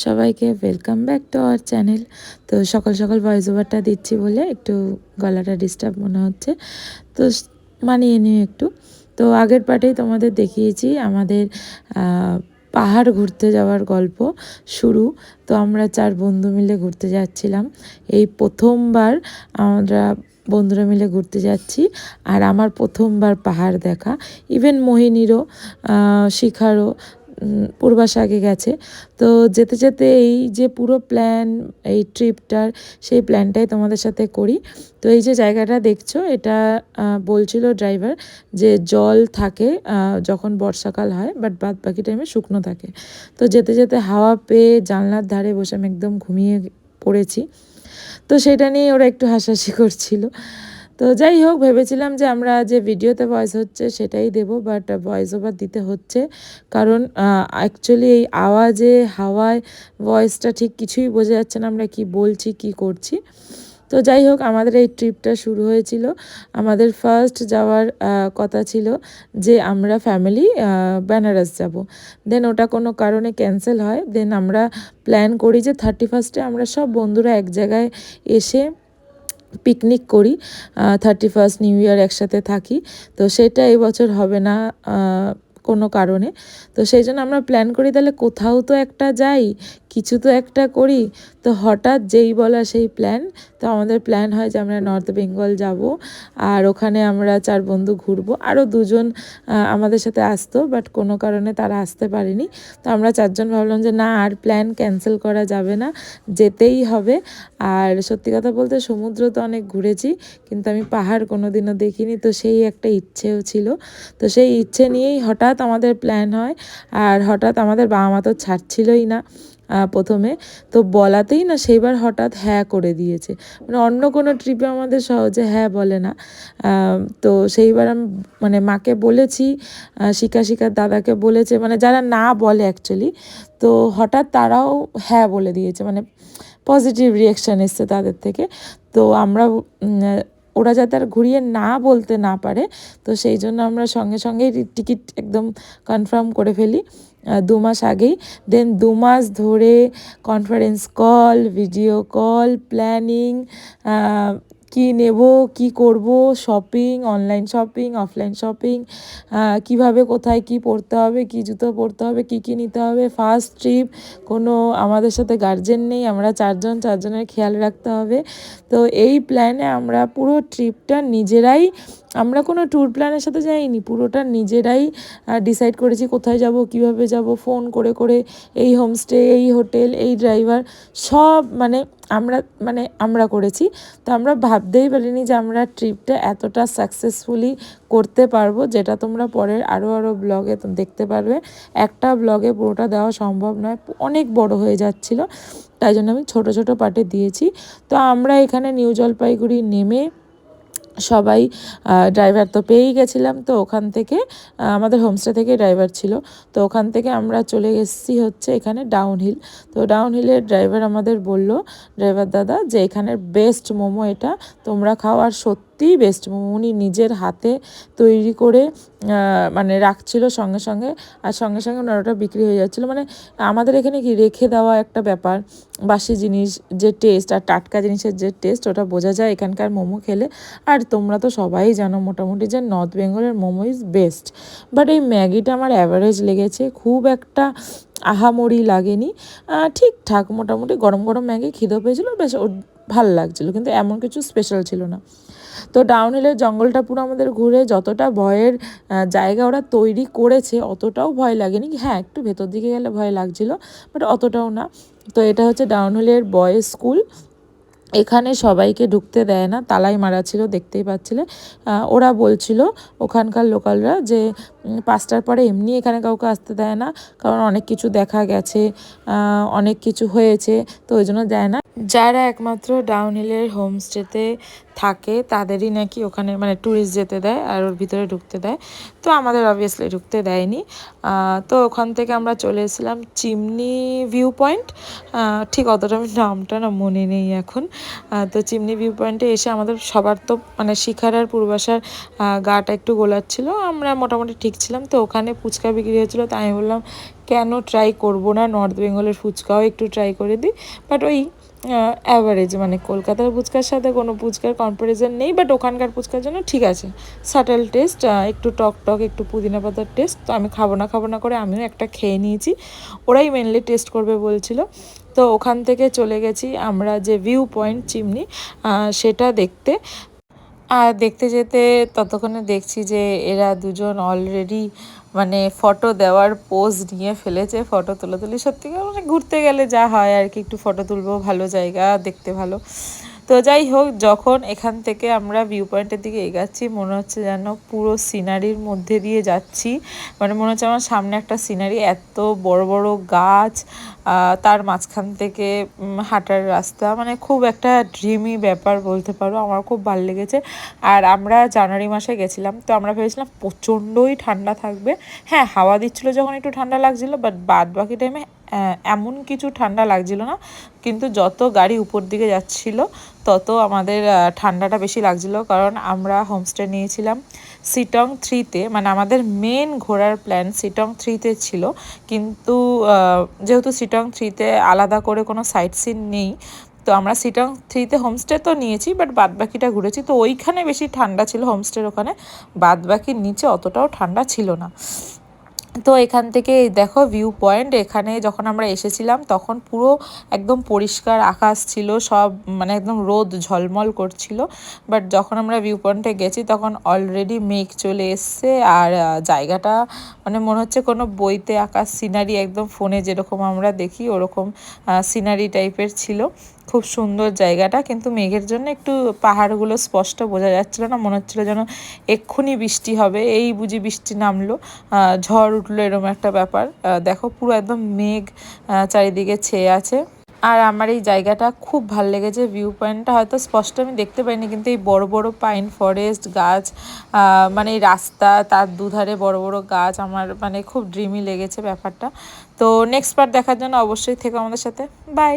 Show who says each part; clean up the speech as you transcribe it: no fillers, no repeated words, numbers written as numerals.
Speaker 1: সবাইকে welcome back to our channel. তো সকাল সকাল ভয়েস ওভারটা দিচ্ছি বলে একটু গলাটা ডিস্টার্ব মনে হচ্ছে, তো মানিয়ে নিও একটু। তো আগের পার্টেই তোমাদের দেখিয়েছি আমাদের পাহাড় ঘুরতে যাওয়ার গল্প শুরু। তো আমরা 4 বন্ধু মিলে ঘুরতে যাচ্ছিলাম, এই প্রথমবার আমরা বন্ধুরা মিলে ঘুরতে যাচ্ছি। আর আমার প্রথমবার পাহাড় দেখা, ইভেন মোহিনীরও, শিখারও পূর্বাশ আগে গেছে। তো যেতে যেতে এই যে পুরো প্ল্যান, এই ট্রিপটার সেই প্ল্যানটাই তোমাদের সাথে করি। তো এই যে জায়গাটা দেখছো, এটা বলছিল ড্রাইভার যে জল থাকে যখন বর্ষাকাল হয়, বাট বাদ বাকি টাইমে শুকনো থাকে। তো যেতে যেতে হাওয়া পেয়ে জানলার ধারে বসে আমি একদম ঘুমিয়ে পড়েছি। তো সেটা নিয়ে ওরা একটু হাসাহাসি করছিল। তো যাই হোক, ভেবেছিলাম যে আমরা যে ভিডিওতে ভয়েস হচ্ছে সেটাই দেব, বাট ভয়েস ওভার দিতে হচ্ছে কারণ অ্যাকচুয়ালি এই আওয়াজে হাওয়ায় ভয়েসটা ঠিক কিছুই বোঝা যাচ্ছে না আমরা কি বলছি কি করছি। তো যাই হোক, আমাদের এই ট্রিপটা শুরু হয়েছিল, আমাদের ফার্স্ট যাওয়ার কথা ছিল যে আমরা ফ্যামিলি বেনারস যাব। দেন ওটা কোনো কারণে ক্যান্সেল হয়। দেন আমরা প্ল্যান করি যে 31 আমরা সব বন্ধুরা এক জায়গায় এসে পিকনিক করি, 31 নিউ ইয়ার একসাথে থাকি। তো সেটা এই বছর হবে না কোনো কারণে। তো সেই জন্য আমরা প্ল্যান করি তাহলে কোথাও তো একটা যাই, কিছু তো একটা করি। তো হঠাৎ যেই বলা সেই প্ল্যান। তো আমাদের প্ল্যান হয় যে আমরা নর্থ বেঙ্গল যাব, আর ওখানে আমরা 4 বন্ধু ঘুরবো। আরও 2জন আমাদের সাথে আসতো, বাট কোনো কারণে তারা আসতে পারেনি। তো আমরা 4 জন ভাবলাম যে না, আর প্ল্যান ক্যান্সেল করা যাবে না, যেতেই হবে। আর সত্যি কথা বলতে সমুদ্র তো অনেক ঘুরেছি, কিন্তু আমি পাহাড় কোনো দিনও দেখিনি, তো সেই একটা ইচ্ছেও ছিল। তো সেই ইচ্ছে নিয়েই হঠাৎ আমাদের প্ল্যান হয়। আর হঠাৎ আমাদের বাবা মা তো ছাড়ছিলই না প্রথমে। তো বলাতেই না সেইবার হঠাৎ হ্যাঁ করে দিয়েছে, মানে অন্য কোনো ট্রিপে আমাদের সহজে হ্যাঁ বলে না। তো সেইবার আমি মানে মাকে বলেছি, শিখার দাদাকে বলেছে, মানে যারা না বলে অ্যাকচুয়ালি। তো হঠাৎ তারাও হ্যাঁ বলে দিয়েছে, মানে পজিটিভ রিয়াকশান এসছে তাদের থেকে। তো আমরা ওরা যাতে আর ঘুরিয়ে না বলতে না পারে, তো সেই জন্য আমরা সঙ্গে সঙ্গেই টিকিট একদম কনফার্ম করে ফেলি 2 মাস আগেই। দেন 2 মাস ধরে conference call, video call, planning, কি নেব, কি করব, shopping, online shopping, offline shopping, কিভাবে কোথায় কি পরতে হবে, কি জুতো পরতে হবে, কি নিতে হবে। ফার্স্ট ট্রিপ, কোনো আমাদের সাথে গার্জেন নেই, আমরা 4 জন, 4 জনের খেয়াল রাখতে হবে। তো এই প্ল্যানে আমরা পুরো ট্রিপটা নিজেরাই, আমরা কোনো ট্যুর প্ল্যানের সাথে যাইনি, পুরোটা নিজেরাই ডিসাইড করেছি কোথায় যাব, কিভাবে যাব, ফোন করে করে এই হোমস্টে, এই হোটেল, এই ড্রাইভার, সব আমরা করেছি। তো আমরা ভাবতেই পারিনি যে আমরা ট্রিপটা এতটা সাকসেসফুলি করতে পারবো, যেটা তোমরা পরের আরও ব্লগে দেখতে পারবে। একটা ব্লগে পুরোটা দেওয়া সম্ভব নয়, অনেক বড় হয়ে যাচ্ছিলো, তাই জন্য আমি ছোট ছোট পার্টে দিয়েছি। তো আমরা এখানে নিউ জলপাইগুড়ি নেমে সবাই, ড্রাইভার তো পেয়েই গেছিলাম। তো ওখান থেকে আমাদের হোমস্টে থেকে ড্রাইভার ছিল, তো ওখান থেকে আমরা চলে এসেছি হচ্ছে এখানে ডাউনহিল। তো ডাউনহিলের ড্রাইভার আমাদের বলল, ড্রাইভার দাদা, যে এখানের বেস্ট মোমো এটা, তোমরা খাও। আর সত্যিই বেস্ট মোমো, উনি নিজের হাতে তৈরি করে মানে রাখছিল সঙ্গে সঙ্গে, আর সঙ্গে সঙ্গে ওনার ওটা বিক্রি হয়ে যাচ্ছিলো। মানে আমাদের এখানে কি রেখে দেওয়া একটা ব্যাপার, বাসি জিনিস যে টেস্ট আর টাটকা জিনিসের যে টেস্ট, ওটা বোঝা যায় এখানকার মোমো খেলে। আর তোমরা তো সবাই জানো মোটামুটি যে নর্থ বেঙ্গলের মোমো ইজ বেস্ট। বাট এই ম্যাগিটা আমার অ্যাভারেজ লেগেছে, খুব একটা আহামরি লাগেনি, ঠিকঠাক মোটামুটি। গরম গরম ম্যাগি, খিদেও পেয়েছিলো, বেশ ভালো লাগছিলো, কিন্তু এমন কিছু স্পেশাল ছিল না। তো ডাউনহিলের জঙ্গলটা পুরো আমাদের ঘুরে, যতটা ভয়ের জায়গা ওরা তৈরি করেছে অতটাও ভয় লাগেনি। হ্যাঁ, একটু ভেতর দিকে গেলে ভয় লাগছিলো, বাট অতটাও না। তো এটা হচ্ছে ডাউনহিলের বয়েজ স্কুল। এখানে সবাইকে ঢুকতে দেয় না, তালাই মারা ছিল, দেখতেই পাচ্ছিলে। ওরা বলছিল ওখানকার লোকালরা যে 5টার পরে এমনি এখানে কাউকে আসতে দেয় না, কারণ অনেক কিছু দেখা গেছে, অনেক কিছু হয়েছে, তো ওই জন্য দেয় না। যারা একমাত্র ডাউনহিলের হোমস্টেতে থাকে তাদেরই নাকি ওখানে মানে ট্যুরিস্ট যেতে দেয় আর ওর ভিতরে ঢুকতে দেয়। তো আমাদের অবভিয়াসলি ঢুকতে দেয়নি। তো ওখান থেকে আমরা চলে এসেছিলাম চিমনি ভিউ পয়েন্ট। ঠিক অতটা আমি নামটা না মনে নেই এখন। তো চিমনি ভিউ পয়েন্টে এসে আমাদের সবার তো মানে শিখার আর পূর্বাশার গাটা একটু গোলাচ্ছিল, আমরা মোটামুটি ঠিক ছিলাম। তো ওখানে ফুচকা বিক্রি হচ্ছিলো, তাই আমি বললাম কেন ট্রাই করব না, নর্থ বেঙ্গলের ফুচকাও একটু ট্রাই করে দিই। বাট ওই অ্যাভারেজ মানে কলকাতার ফুচকার সাথে কোনো ফুচকার কম্প্যারিজন নেই, বাট ওখানকার ফুচকার জন্য ঠিক আছে, সাটেল টেস্ট, একটু টক টক, একটু পুদিনা পাতার টেস্ট। তো আমি খাবো না করে আমিও একটা খেয়ে নিয়েছি, ওরাই মেনলি টেস্ট করবে বলছিল। তো ওখান থেকে চলে গেছি আমরা যে ভিউ পয়েন্ট চিমনি সেটা দেখতে। আর দেখতে যেতে ততক্ষণে দেখছি যে এরা দুজন অলরেডি মানে ফটো দেওয়ার পোজ নিয়ে ফেলেছে, ফটো তুলি। সত্যি মানে ঘুরতে গেলে যা হয় আর কি, একটু ফটো তুলবো, ভালো জায়গা দেখতে ভালো। তো যাই হোক, যখন এখান থেকে আমরা ভিউ পয়েন্টের দিকে এগাচ্ছি মনে হচ্ছে যেন পুরো সিনারির মধ্যে দিয়ে যাচ্ছি। মানে মনে হচ্ছে আমার সামনে একটা সিনারি, এত বড় বড় গাছ, তার মাঝখান থেকে হাঁটার রাস্তা, মানে খুব একটা ড্রিমি ব্যাপার বলতে পারো, আমার খুব ভালো লেগেছে। আর আমরা জানুয়ারি মাসে গেছিলাম, তো আমরা ভেবেছিলাম প্রচণ্ডই ঠান্ডা থাকবে। হ্যাঁ, হাওয়া দিচ্ছিলো যখন একটু ঠান্ডা লাগছিলো, বাট বাদ বাকি টাইমে এমন কিছু ঠান্ডা লাগছিল না। কিন্তু যত গাড়ি উপর দিকে যাচ্ছিল তত আমাদের ঠান্ডাটা বেশি লাগছিল, কারণ আমরা হোমস্টে নিয়েছিলাম সিটং 3-তে, মানে আমাদের মেন ঘোরার প্ল্যান সিটং 3-তে ছিল। কিন্তু যেহেতু সিটং 3-তে আলাদা করে কোনো সাইট সিন নেই, তো আমরা সিটং 3-তে হোমস্টে তো নিয়েছি, বাট বাদবাকিটা ঘুরেছি। তো ওইখানে বেশি ঠান্ডা ছিল হোমস্টের ওখানে, বাদবাকির নিচে অতটাও ঠান্ডা ছিল না। তো এখান থেকে দেখো ভিউ পয়েন্ট, এখানে যখন আমরা এসেছিলাম তখন পুরো একদম পরিষ্কার আকাশ ছিল, সব মানে একদম রোদ ঝলমল করছিল। বাট যখন আমরা ভিউ পয়েন্টে গেছি তখন অলরেডি মেঘ চলে এসছে, আর জায়গাটা মানে মনে হচ্ছে কোনো বইতে আঁকা সিনারি, একদম ফোনে যেরকম আমরা দেখি ওরকম সিনারি টাইপের ছিল। খুব সুন্দর জায়গাটা, কিন্তু মেঘের জন্য একটু পাহাড়গুলো স্পষ্ট বোঝা যাচ্ছিলো না, মনে হচ্ছিলো যেন এক্ষুনি বৃষ্টি হবে, এই বুঝি বৃষ্টি নামলো, ঝড় উঠলো, এরকম একটা ব্যাপার। দেখো পুরো একদম মেঘ চারিদিকে ছেয়ে আছে। আর আমার এই জায়গাটা খুব ভাল লেগেছে, ভিউ পয়েন্টটা হয়তো স্পষ্ট আমি দেখতে পাইনি, কিন্তু এই বড় বড় পাইন ফরেস্ট গাছ, মানে এই রাস্তা তার দুধারে বড় বড় গাছ, আমার মানে খুব ড্রিমি লেগেছে ব্যাপারটা। তো নেক্সট পার্ট দেখার জন্য অবশ্যই থেকো আমাদের সাথে। বাই।